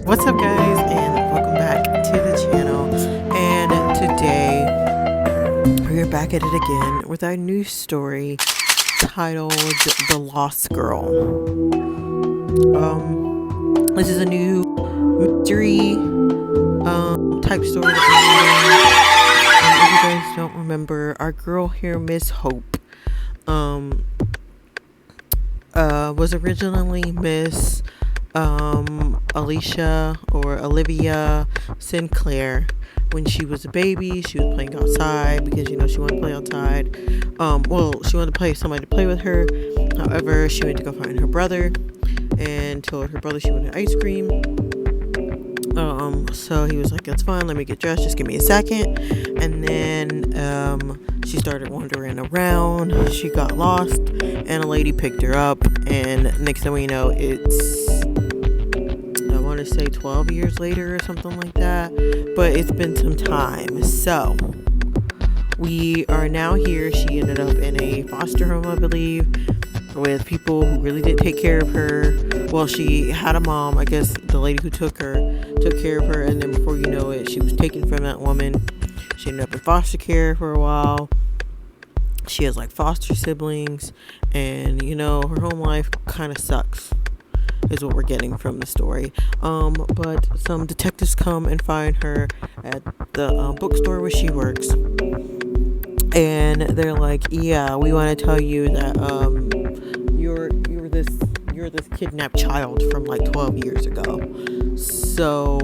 What's up, guys, and welcome back to the channel. And today we're back at it again with our new story titled The Lost Girl. This is a new mystery type story that we're reading. If you guys don't remember, our girl here, Miss Hope, was originally Miss Alicia or Olivia Sinclair. When she was a baby, she was playing outside because, she wanted to play outside. She wanted to play somebody to play with her. However, she went to go find her brother and told her brother she wanted ice cream. So he was like, that's fine, let me get dressed, just give me a second. And then she started wandering around. She got lost and a lady picked her up, and next thing we know, it's, I want to say 12 years later or something like that, but it's been some time. So we are now here. She ended up in a foster home, I believe, with people who really didn't take care of her. Well, she had a mom, I guess the lady who took care of her, and then before you know it, she was taken from that woman. She ended up in foster care for a while. She has like foster siblings, and her home life kind of sucks, is what we're getting from the story. But some detectives come and find her at the bookstore where she works, and they're like, yeah, we want to tell you that you're this kidnapped child from like 12 years ago, so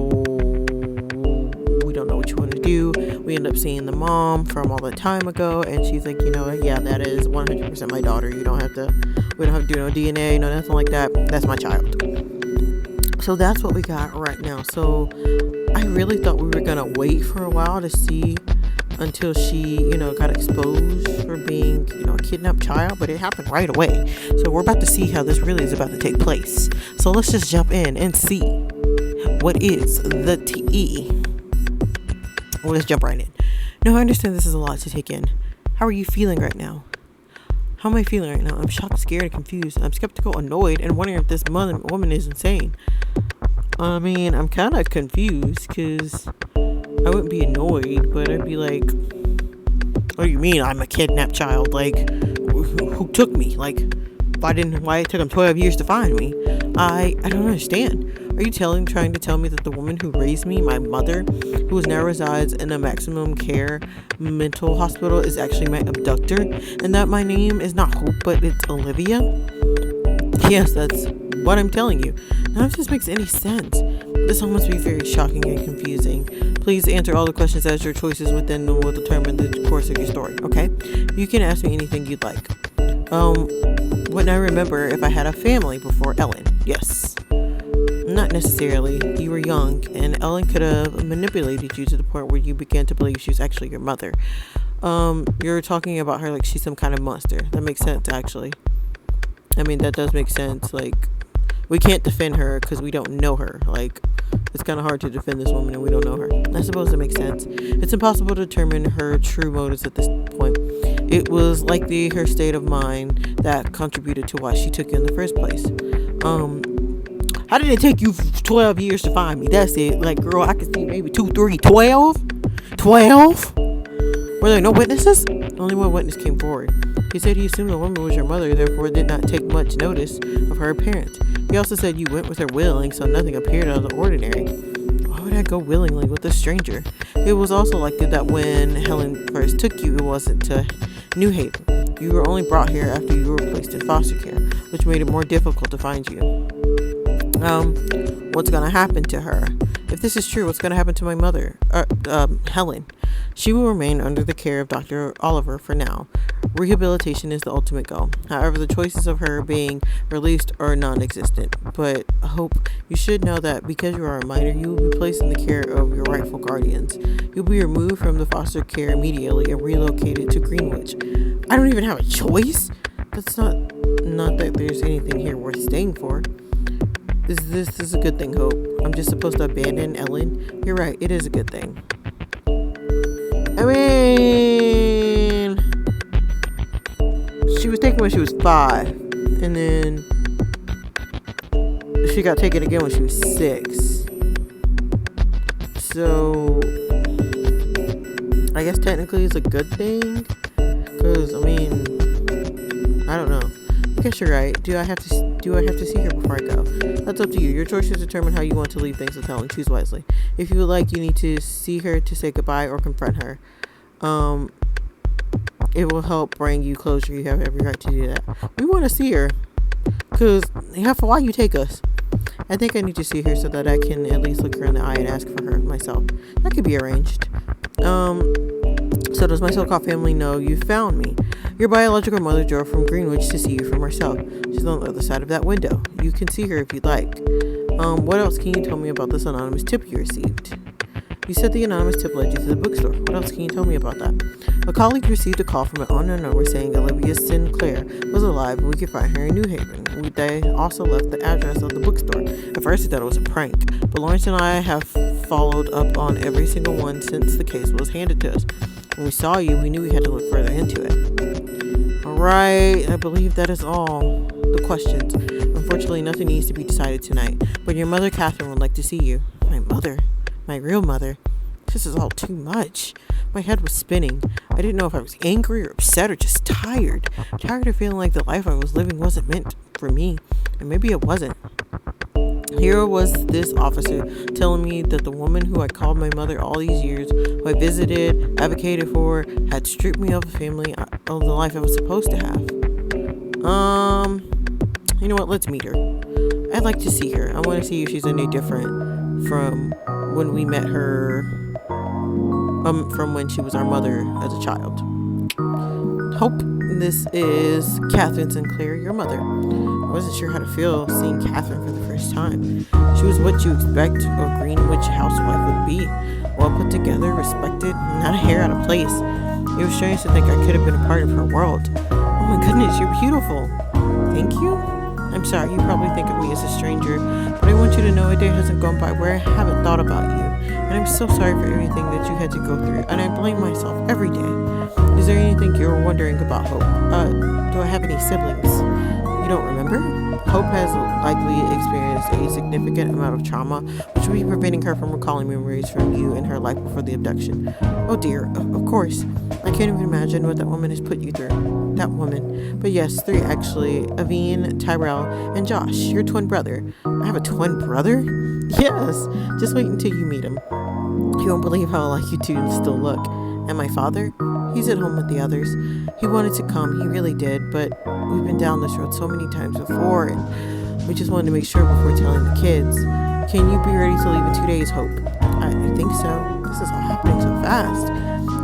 we don't know what you want to do. We end up seeing the mom from all the time ago, and she's like, yeah, that is 100% my daughter. We don't have to do no DNA, no nothing like that. That's my child. So that's what we got right now. So I really thought we were gonna wait for a while to see until she, got exposed for being, a kidnapped child, but it happened right away. So we're about to see how this really is about to take place. So let's just jump in and see what is the tea. Well, let's jump right in. Now, I understand this is a lot to take in. How are you feeling right now? How am I feeling right now? I'm shocked, scared, and confused. I'm skeptical, annoyed, and wondering if this woman is insane. I mean, I'm kind of confused because I wouldn't be annoyed, but I'd be like, what do you mean I'm a kidnapped child? Like, who took me? Like, why it took them 12 years to find me? I don't understand. Are you trying to tell me that the woman who raised me, my mother, who now resides in a maximum care mental hospital, is actually my abductor, and that my name is not Hope, but it's Olivia? Yes, that's what I'm telling you. None of this makes any sense. This all must be very shocking and confusing. Please answer all the questions as your choices within will determine the course of your story, okay? You can ask me anything you'd like. Wouldn't I remember if I had a family before Ellen? Yes. Not necessarily. You were young, and Ellen could have manipulated you to the point where you began to believe she was actually your mother. You're talking about her like she's some kind of monster. That makes sense, actually. I mean, that does make sense. Like, we can't defend her because we don't know her. Like, it's kind of hard to defend this woman and we don't know her. I suppose that makes sense. It's impossible to determine her true motives at this point. It was likely her state of mind that contributed to why she took you in the first place. How did it take you 12 years to find me? That's it. Like, girl, I could see maybe 2, 3, 12? 12? Were there no witnesses? Only one witness came forward. He said he assumed the woman was your mother, therefore did not take much notice of her appearance. He also said you went with her willingly, so nothing appeared out of the ordinary. Why would I go willingly with a stranger? It was also likely that when Helen first took you, it wasn't to New Haven. You were only brought here after you were placed in foster care, which made it more difficult to find you. What's gonna happen to her? If this is true, what's gonna happen to my mother, Helen? She will remain under the care of Dr. Oliver for now. Rehabilitation is the ultimate goal. However, the choices of her being released are non-existent. But Hope, you should know that because you are a minor, you will be placed in the care of your rightful guardians. You'll be removed from the foster care immediately and relocated to Greenwich. I don't even have a choice. That's not that there's anything here worth staying for. This is a good thing, Hope. I'm just supposed to abandon Ellen. You're right, it is a good thing. I mean, she was taken when she was 5, and then she got taken again when she was 6. So I guess technically it's a good thing. Because, I mean, I don't know. I guess you're right. Do I have to see her before I go? That's up to you. Your choices determine how you want to leave things with Helen. Choose wisely. If you would like, you need to see her to say goodbye or confront her. It will help bring you closure. You have every right to do that. We want to see her. Because, why you take us? I think I need to see her so that I can at least look her in the eye and ask for her myself. That could be arranged. So does my so-called family know you found me? Your biological mother drove from Greenwich to see you from herself. She's on the other side of that window. You can see her if you'd like. What else can you tell me about this anonymous tip you received? You said the anonymous tip led you to the bookstore. What else can you tell me about that? A colleague received a call from an unknown number saying Olivia Sinclair was alive and we could find her in New Haven. They also left the address of the bookstore. At first I thought it was a prank, but Lawrence and I have followed up on every single one since the case was handed to us. When we saw you, we knew we had to look further into it. Alright, I believe that is all the questions. Unfortunately, nothing needs to be decided tonight, but your mother, Catherine, would like to see you. My mother? My real mother? This is all too much. My head was spinning. I didn't know if I was angry or upset or just tired. Tired of feeling like the life I was living wasn't meant for me. And maybe it wasn't. Here was this officer telling me that the woman who I called my mother all these years, who I visited, advocated for, had stripped me of a family, of the life I was supposed to have. You know what? Let's meet her. I'd like to see her. I want to see if she's any different from when we met her, from when she was our mother as a child. Hope, this is Catherine Sinclair, your mother. I wasn't sure how to feel seeing Catherine for the first time. She was what you expect a Greenwich housewife would be. Well put together, respected, not a hair out of place. It was strange to think I could have been a part of her world. Oh my goodness, you're beautiful. Thank you? I'm sorry, you probably think of me as a stranger, but I want you to know a day hasn't gone by where I haven't thought about you. And I'm so sorry for everything that you had to go through, and I blame myself every day. Is there anything you're wondering about Hope? Do I have any siblings? You don't remember? Hope has likely experienced a significant amount of trauma, which will be preventing her from recalling memories from you and her life before the abduction. Oh dear, of course. I can't even imagine what that woman has put you through. That woman. But yes, 3 actually. Aveen, Tyrell, and Josh, your twin brother. I have a twin brother? Yes. Just wait until you meet him. You won't believe how alike you two still look. And my father? He's at home with the others. He wanted to come, he really did, but we've been down this road so many times before, and we just wanted to make sure before telling the kids. Can you be ready to leave in 2 days, Hope? I think so. This is all happening so fast.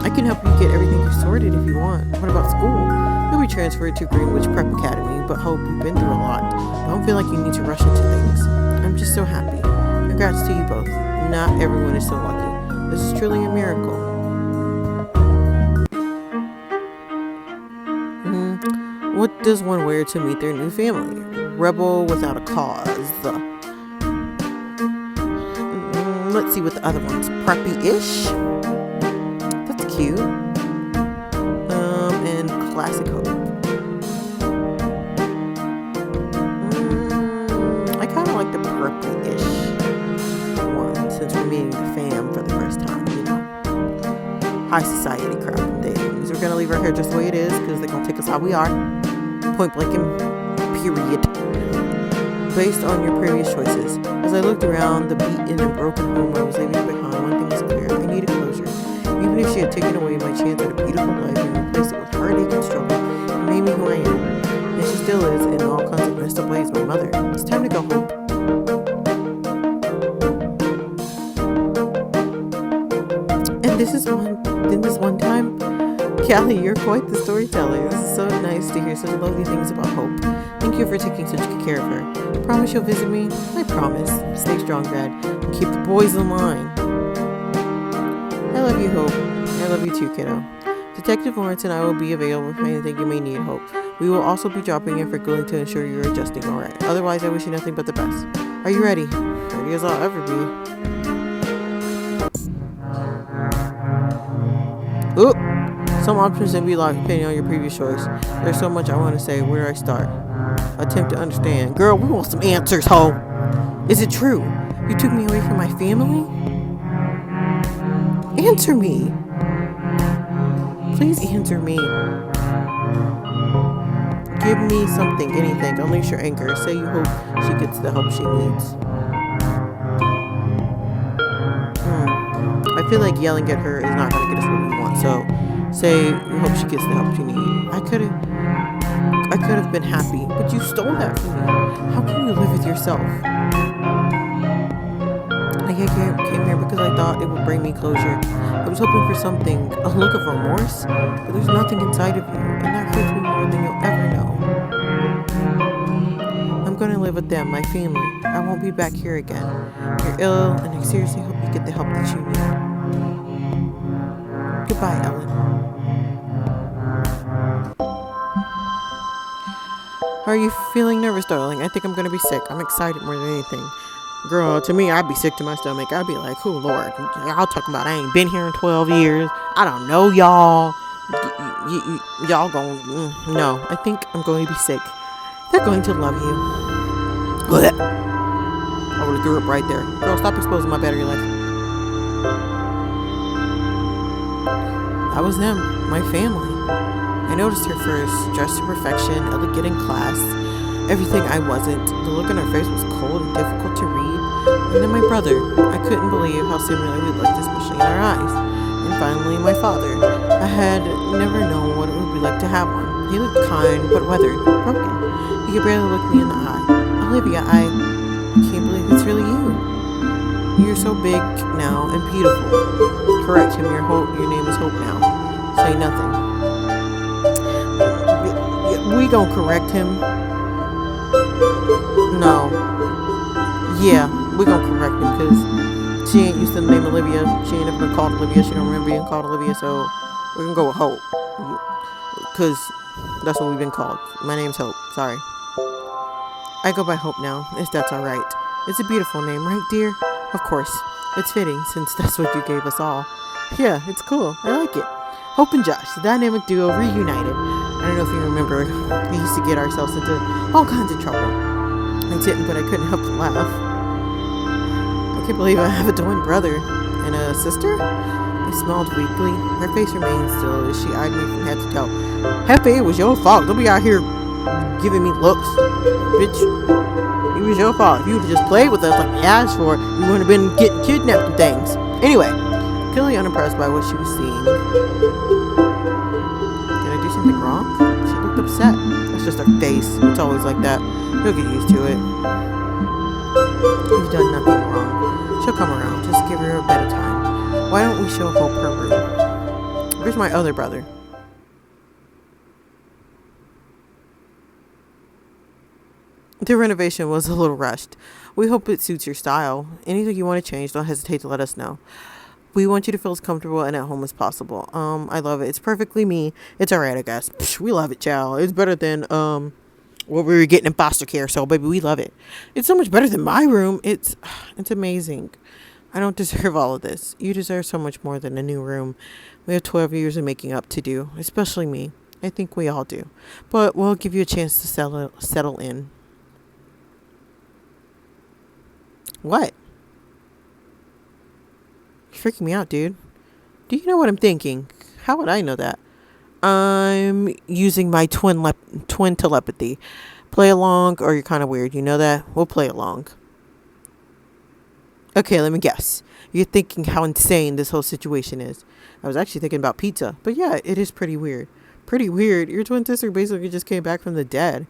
I can help you get everything sorted if you want. What about school? You'll be transferred to Greenwich Prep Academy, but Hope, you've been through a lot. I don't feel like you need to rush into things. I'm just so happy. Congrats to you both. Not everyone is so lucky. This is truly a miracle. What does one wear to meet their new family? Rebel without a cause. Let's see what the other one's. Preppy-ish. That's cute. And classic Hope. I kind of like the preppy-ish one since we're meeting the fam for the first time, you know. High society crap and things. We're gonna leave our hair just the way it is because they're gonna take us how we are. Point blank and period. Based on your previous choices. As I looked around the beaten and broken home I was leaving behind, one thing was clear. I needed closure. Even if she had taken away my chance at a beautiful life and replaced it with heartache and struggle, it made me who I am. And she still is in all kinds of messed up ways, my mother. It's time to go home. And this one time, Callie, you're quite the storyteller. This is so nice to hear such lovely things about Hope. Thank you for taking such good care of her. Promise you'll visit me? I promise. Stay strong, Dad. And keep the boys in line. I love you, Hope. I love you too, kiddo. Detective Lawrence and I will be available for anything you may need, Hope. We will also be dropping in frequently to ensure you're adjusting all right. Otherwise, I wish you nothing but the best. Are you ready? Ready as I'll ever be. Oop! Some options can be locked depending on your previous choice. There's so much I want to say. Where do I start? Attempt to understand. Girl, we want some answers, ho! Is it true? You took me away from my family? Answer me. Please answer me. Give me something, anything. Unleash your anger. Say you hope she gets the help she needs. I feel like yelling at her is not going to get us what we want. So, say you hope she gets the help she needs. I could have been happy, but you stole that from me. How can you live with yourself? I came here because I thought it would bring me closure. I was hoping for something, a look of remorse, but there's nothing inside of you, and that hurts me more than you'll ever know. I'm going to live with them, my family. I won't be back here again. You're ill, and I seriously hope you get the help that you need. Goodbye, Ellen. How are you feeling nervous, darling? I think I'm going to be sick. I'm excited more than anything. Girl, to me, I'd be sick to my stomach. I'd be like, oh, Lord. Y'all talking about I ain't been here in 12 years. I don't know y'all. Y'all going, no. I think I'm going to be sick. They're going to love you. Blech. I would have threw up right there. Girl, stop exposing my battery life. That was them, my family. I noticed her first, dressed to perfection, elegant in class. Everything I wasn't. The look on her face was cold and difficult to read. And then my brother. I couldn't believe how similar we looked, especially in our eyes. And finally, my father. I had never known what it would be like to have one. He looked kind, but weathered, broken. He could barely look me in the eye. Olivia, I can't believe it's really you. You're so big now and beautiful. Correct him. Your name is Hope now. Say nothing. We gonna correct him. No. Yeah, we gonna correct him because she ain't used to the name Olivia. She ain't never been called Olivia. She don't remember being called Olivia, so we're gonna go with Hope. Because that's what we've been called. My name's Hope. Sorry. I go by Hope now, if that's alright. It's a beautiful name, right, dear? Of course. It's fitting, since that's what you gave us all. Yeah, it's cool. I like it. Hope and Josh, the dynamic duo, reunited. I don't know if you remember, we used to get ourselves into all kinds of trouble. I didn't, but I couldn't help to laugh. I can't believe I have a twin brother. And a sister? I smiled weakly. Her face remained still as she eyed me from head to toe. Happy, it was your fault. Don't be out here giving me looks. Bitch, it was your fault. If you would have just played with us like you asked for, we wouldn't have been getting kidnapped and things. Anyway, clearly unimpressed by what she was seeing. Did I do something wrong? She looked upset. That's just her face. It's always like that. You'll get used to it. You've done nothing wrong. She'll come around. Just give her a bit of time. Why don't we show Hope her room? Where's my other brother? The renovation was a little rushed. We hope it suits your style. Anything you want to change, don't hesitate to let us know. We want you to feel as comfortable and at home as possible. I love it. It's perfectly me. It's alright, I guess. Psh, we love it, child. It's better than what we were getting in foster care, so baby, we love it. It's so much better than my room. It's amazing. I don't deserve all of this. You deserve so much more than a new room. We have 12 years of making up to do, especially me. I think we all do. But we'll give you a chance to settle in. What? You're freaking me out, dude. Do you know what I'm thinking? How would I know that? I'm using my twin telepathy. Play along, or you're kind of weird. You know that? We'll play along. Okay, let me guess. You're thinking how insane this whole situation is. I was actually thinking about pizza. But yeah, it is pretty weird. Pretty weird. Your twin sister basically just came back from the dead.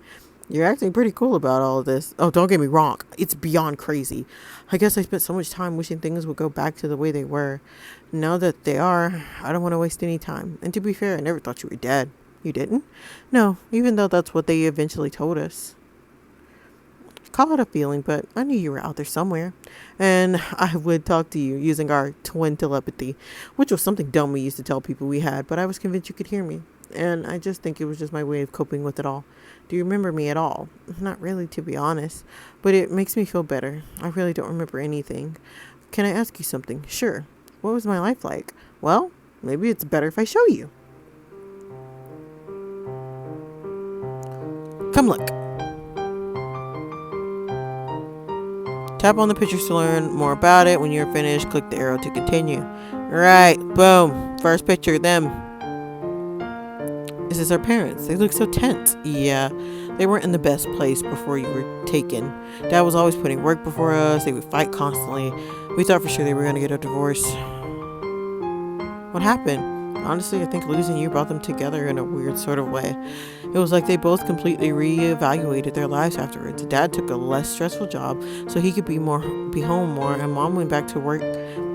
You're acting pretty cool about all of this. Oh, don't get me wrong. It's beyond crazy. I guess I spent so much time wishing things would go back to the way they were. Now that they are, I don't want to waste any time. And to be fair, I never thought you were dead. You didn't? No, even though that's what they eventually told us. Call it a feeling, but I knew you were out there somewhere. And I would talk to you using our twin telepathy, which was something dumb we used to tell people we had, but I was convinced you could hear me. And I just think it was just my way of coping with it all. Do you remember me at all? Not really, to be honest. But it makes me feel better. I really don't remember anything. Can I ask you something? Sure. What was my life like? Well, maybe it's better if I show you. Come look. Tap on the pictures to learn more about it. When you're finished, click the arrow to continue. Right, boom. First picture of them. This is our parents. They look so tense. Yeah, they weren't in the best place before you were taken. Dad was always putting work before us. They would fight constantly. We thought for sure they were going to get a divorce. What happened? Honestly, I think losing you brought them together in a weird sort of way. It was like they both completely reevaluated their lives afterwards. Dad took a less stressful job so he could be home more, and Mom went back to work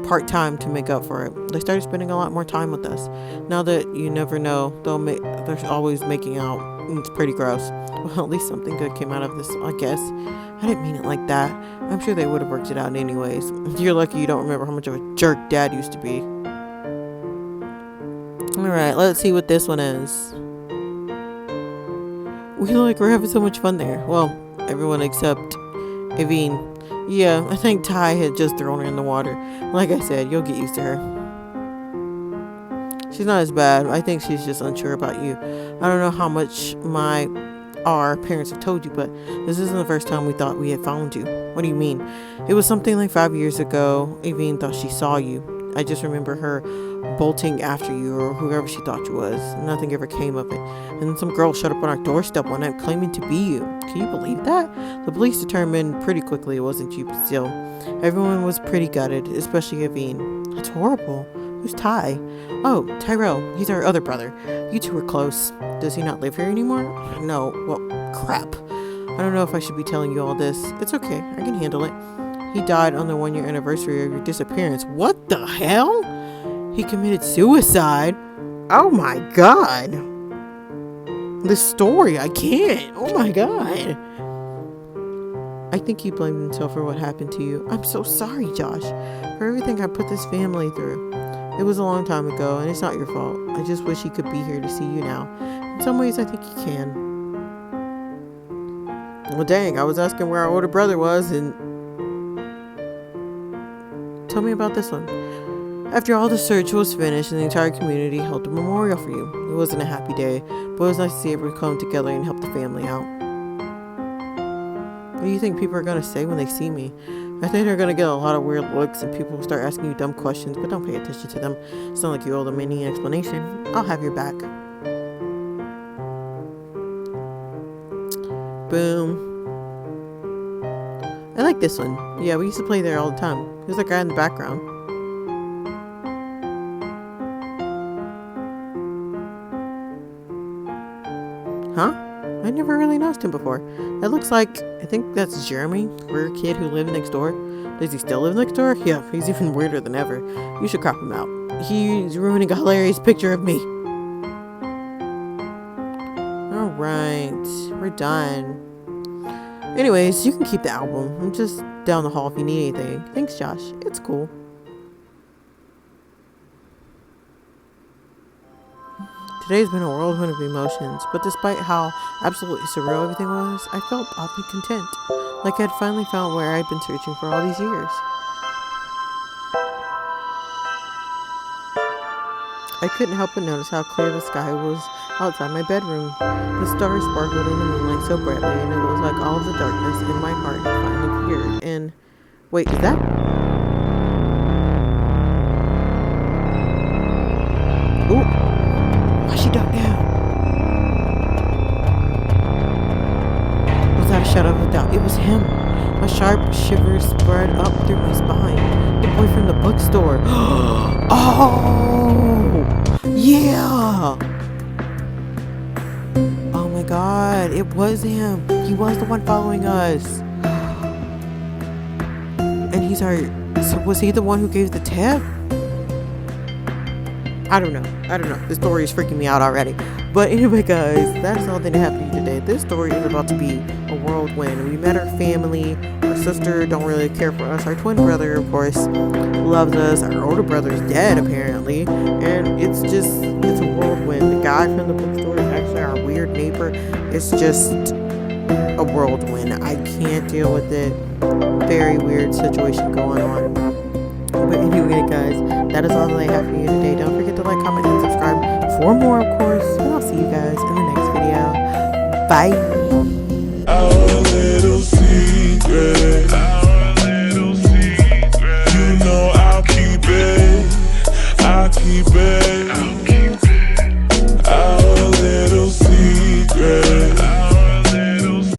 part-time to make up for it. They started spending a lot more time with us. Now that you never know, they're always making out. It's pretty gross. Well, at least something good came out of this, I guess. I didn't mean it like that. I'm sure they would have worked it out anyways. You're lucky you don't remember how much of a jerk Dad used to be. Alright, let's see what this one is. We feel like we're having so much fun there. Well, everyone except Evine. Yeah, I think Ty had just thrown her in the water. Like I said, you'll get used to her. She's not as bad. I think she's just unsure about you. I don't know how much our parents have told you, but this isn't the first time we thought we had found you. What do you mean? It was something like 5 years ago. Evine thought she saw you. I just remember her bolting after you or whoever she thought you was. Nothing ever came of it. And then some girl showed up on our doorstep one night claiming to be you. Can you believe that? The police determined pretty quickly it wasn't you, but still. Everyone was pretty gutted, especially Evine. That's horrible. Who's Ty? Oh, Tyrell. He's our other brother. You two were close. Does he not live here anymore? No. Well, crap. I don't know if I should be telling you all this. It's okay. I can handle it. He died on the 1-year anniversary of your disappearance. What the hell? He committed suicide? Oh my god. This story, I can't. Oh my god. I think he blamed himself for what happened to you. I'm so sorry, Josh, for everything I put this family through. It was a long time ago, and it's not your fault. I just wish he could be here to see you now. In some ways, I think he can. Well, dang, I was asking where our older brother was, and... Tell me about this one. After all the search was finished and the entire community held a memorial for you. It wasn't a happy day, but it was nice to see everyone come together and help the family out. What do you think people are going to say when they see me? I think they're going to get a lot of weird looks and people will start asking you dumb questions, but don't pay attention to them. It's not like you owe them any explanation. I'll have your back. Boom. I like this one. Yeah, we used to play there all the time. There's a guy in the background. Huh? I never really noticed him before. That looks like, I think that's Jeremy, weird kid who lived next door. Does he still live next door? Yeah, he's even weirder than ever. You should crop him out. He's ruining a hilarious picture of me. Alright, we're done. Anyways, you can keep the album. I'm just down the hall if you need anything. Thanks, Josh. It's cool. Today's been a whirlwind of emotions, but despite how absolutely surreal everything was, I felt oddly content, like I'd finally found where I'd been searching for all these years. I couldn't help but notice how clear the sky was outside my bedroom. The stars sparkled in the moonlight so brightly, and it was like all of the darkness in my heart had finally cleared. And wait, is that? Ooh, why she ducked down? Without a shadow of a doubt, it was him. A sharp shiver spread up through my spine. The boy from the bookstore. Oh, yeah. Oh my god, it was him. He was the one following us. And he's our... So was he the one who gave the tip? I don't know. This story is freaking me out already. But anyway, guys, that's all that happened to you today. This story is about to be a whirlwind. We met our family. Our sister don't really care for us. Our twin brother, of course, loves us. Our older brother's dead, apparently. And it's a whirlwind. The guy from the bookstore is actually our weird neighbor. It's just a whirlwind. I can't deal with it. Very weird situation going on. But anyway, guys, that is all that I have for you today. Don't forget to like, comment, and subscribe for more, of course. And I'll see you guys in the next video. Bye.